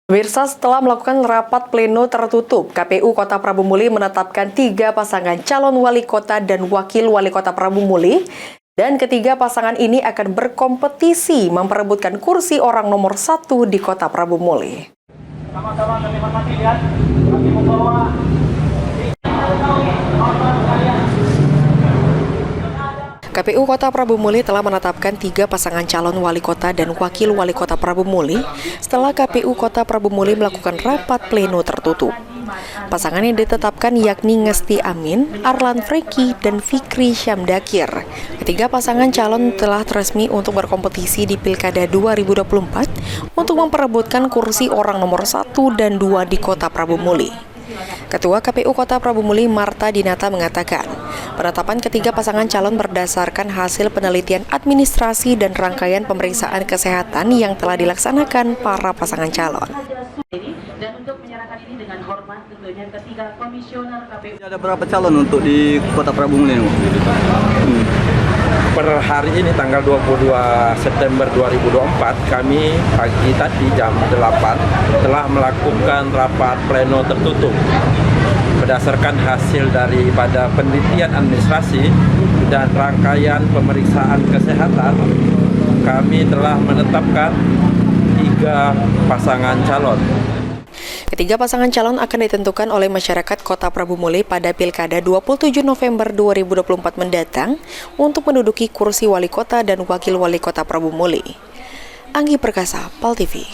Pemirsa, setelah melakukan rapat pleno tertutup, KPU Kota Prabu Muli menetapkan 3 pasangan calon wali kota dan wakil wali kota Prabu Muli. Dan ketiga pasangan ini akan berkompetisi memperebutkan kursi orang nomor 1 di Kota Prabu Muli. Sama-sama kami hormati, lihat, kami membawa KPU Kota Prabu Muli telah menetapkan 3 pasangan calon wali kota dan wakil wali kota Prabu Muli setelah KPU Kota Prabu Muli melakukan rapat pleno tertutup. Pasangan yang ditetapkan yakni Ngesti Amin, Arlan Freki, dan Fikri Syamdakir. Ketiga pasangan calon telah resmi untuk berkompetisi di Pilkada 2024 untuk memperebutkan kursi orang nomor 1 dan 2 di Kota Prabu Muli. Ketua KPU Kota Prabu Muli Marta Dinata mengatakan, penetapan ketiga pasangan calon berdasarkan hasil penelitian administrasi dan rangkaian pemeriksaan kesehatan yang telah dilaksanakan para pasangan calon. Dan untuk menyerahkan ini dengan hormat tentunya ketiga komisioner KPU. Ada berapa calon untuk di Kota Prabu Muli? Per hari ini tanggal 22 September 2024 kami pagi tadi jam 8 telah melakukan rapat pleno tertutup. Berdasarkan hasil daripada penelitian administrasi dan rangkaian pemeriksaan kesehatan, kami telah menetapkan 3 pasangan calon. Ketiga pasangan calon akan ditentukan oleh masyarakat Kota Prabu Muli pada Pilkada 27 November 2024 mendatang untuk menduduki kursi wali kota dan wakil wali kota Prabu Muli. Anggi Perkasa, PAL TV.